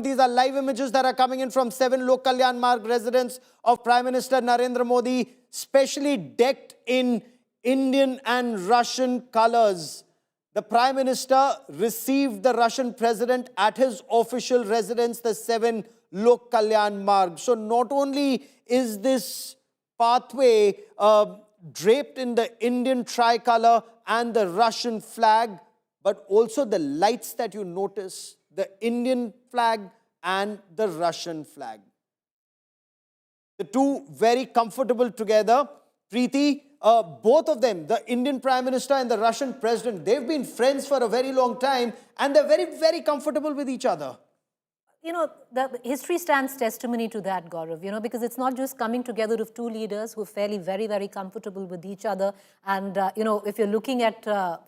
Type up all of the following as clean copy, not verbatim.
These are live images that are coming in from 7 Lok Kalyan Marg residence of Prime Minister Narendra Modi, specially decked in Indian and Russian colors. The Prime Minister received the Russian President at his official residence, the 7 Lok Kalyan Marg. So not only is this pathway draped in the Indian tricolor and the Russian flag, but also the lights that you notice, the Indian flag and the Russian flag. The two very comfortable together. Preeti, both of them, the Indian Prime Minister and the Russian President, they've been friends for a very long time and they're very, very comfortable with each other. You know, the history stands testimony to that, Gaurav, you know, because it's not just coming together of two leaders who are fairly very, very comfortable with each other. And, you know, if you're looking at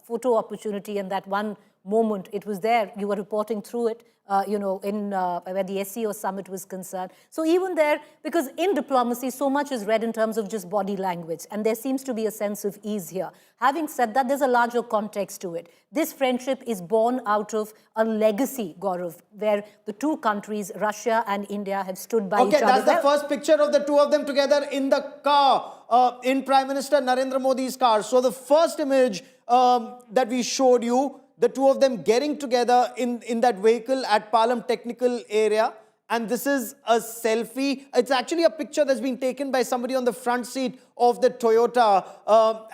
photo opportunity and that one moment, it was there, you were reporting through it, you know, in where the SCO summit was concerned. So even there, because in diplomacy, so much is read in terms of just body language, and there seems to be a sense of ease here. Having said that, there's a larger context to it. This friendship is born out of a legacy, Gaurav, where the two countries, Russia and India, have stood by each other. Okay, that's the first picture of the two of them together in the car, in Prime Minister Narendra Modi's car. So the first image that we showed you, the two of them getting together in that vehicle at Palam Technical Area. And this is a selfie. It's actually a picture that's been taken by somebody on the front seat of the Toyota.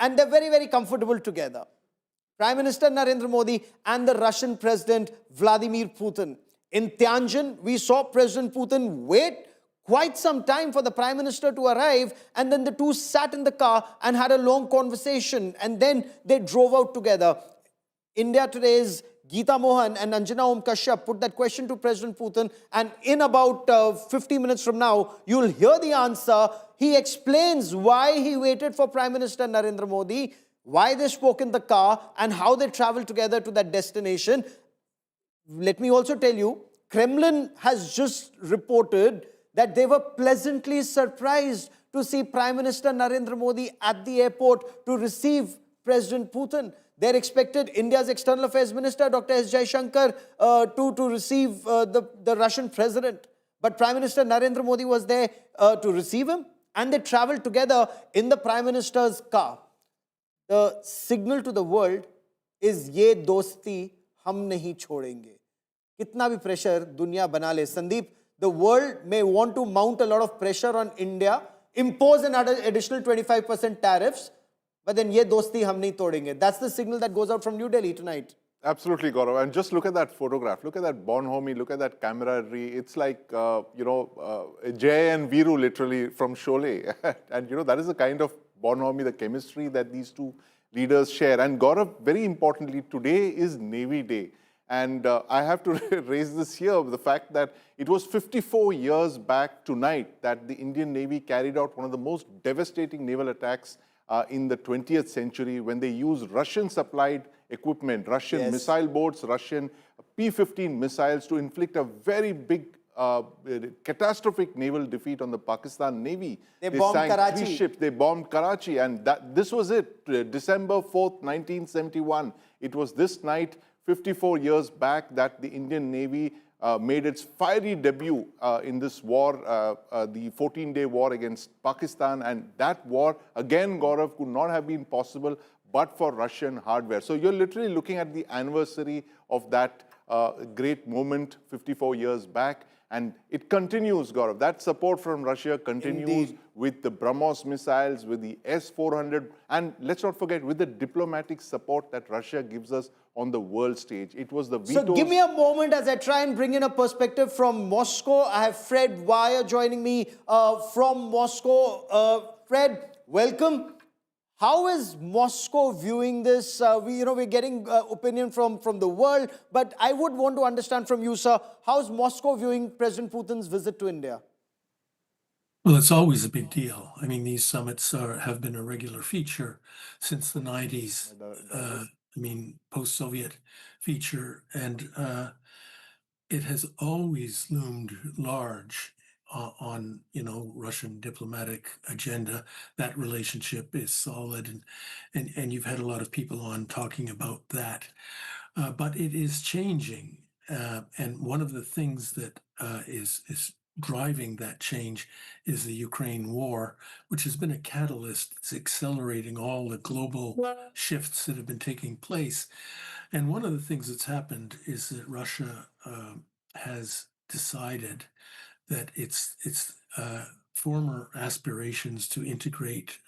And they're very, very comfortable together. Prime Minister Narendra Modi and the Russian President Vladimir Putin. In Tianjin, we saw President Putin wait quite some time for the Prime Minister to arrive, and then the two sat in the car and had a long conversation, and then they drove out together. India Today's Geeta Mohan and Anjana Om Kashyap put that question to President Putin, and in about 50 minutes from now, you'll hear the answer. He explains why he waited for Prime Minister Narendra Modi, why they spoke in the car, and how they traveled together to that destination. Let me also tell you, Kremlin has just reported that they were pleasantly surprised to see Prime Minister Narendra Modi at the airport to receive President Putin. They're expected India's External Affairs Minister, Dr. S. Jaishankar, to receive the Russian President. But Prime Minister Narendra Modi was there to receive him, and they traveled together in the Prime Minister's car. The signal to the world is ye dosti hum nahi chhodenge. Kitna bhi pressure dunya bana le. Sandeep, the world may want to mount a lot of pressure on India, impose an additional 25% tariffs, but then ye dosti hum nahi todenge. That's the signal that goes out from New Delhi tonight. Absolutely, Gaurav. And just look at that photograph. Look at that bonhomie. Look at that camaraderie. It's like, Jay and Viru literally from Sholay. And, that is the kind of bonhomie, the chemistry that these two leaders share. And Gaurav, very importantly, today is Navy Day. And I have to raise this here, the fact that it was 54 years back tonight that the Indian Navy carried out one of the most devastating naval attacks in the 20th century, when they used Russian-supplied equipment, Russian missile boats, Russian P-15 missiles to inflict a very big, catastrophic naval defeat on the Pakistan Navy. They bombed sank Karachi. 3 ships. They bombed Karachi, and this was it. December 4th, 1971. It was this night, 54 years back, that the Indian Navy made its fiery debut in this war, the 14-day war against Pakistan. And that war, again, Gaurav, could not have been possible but for Russian hardware. So you're literally looking at the anniversary of that great moment 54 years back. And it continues, Gaurav. That support from Russia continues with the BrahMos missiles, with the S-400, and let's not forget, with the diplomatic support that Russia gives us on the world stage. It was the vetoes. So give me a moment as I try and bring in a perspective from Moscow. I have Fred Wire joining me from Moscow. Fred, welcome. How is Moscow viewing this? We're getting opinion from the world, but I would want to understand from you, sir, how is Moscow viewing President Putin's visit to India? Well, it's always a big deal. I mean, these summits have been a regular feature since the 90s. Post-Soviet feature, and it has always loomed large on Russian diplomatic agenda. That relationship is solid, and you've had a lot of people on talking about that. But it is changing, And one of the things that is driving that change is the Ukraine war, which has been a catalyst. It's accelerating all the global shifts that have been taking place. And one of the things that's happened is that Russia has decided that its former aspirations to integrate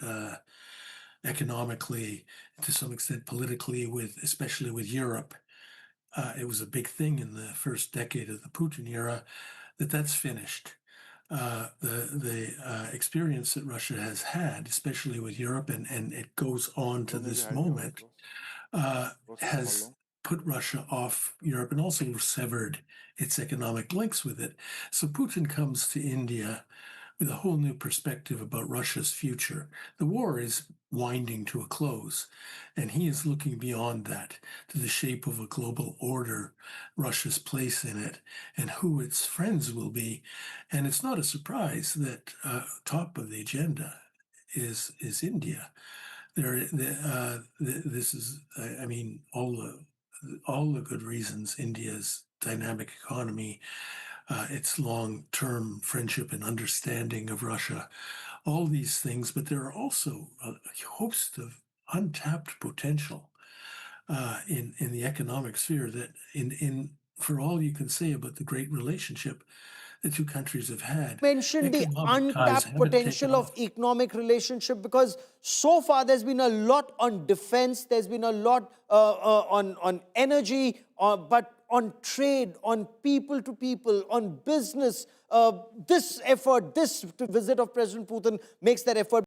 economically, to some extent politically, especially with Europe. It was a big thing in the first decade of the Putin era. That's finished. The experience that Russia has had, especially with Europe, and it goes on to this moment, has put Russia off Europe and also severed its economic links with it. So Putin comes to India with a whole new perspective about Russia's future. The war is winding to a close, and he is looking beyond that to the shape of a global order, Russia's place in it, and who its friends will be. And it's not a surprise that top of the agenda is India. This is, I mean, all the good reasons. India's dynamic economy, its long-term friendship and understanding of Russia, all these things. But there are also a host of untapped potential in the economic sphere that, for all you can say about the great relationship the two countries have had, Mentioned the economic ties untapped haven't taken potential of off. economic relationship, because so far there's been a lot on defense, there's been a lot on energy, but on trade, on people to people, on business. This visit of President Putin makes that effort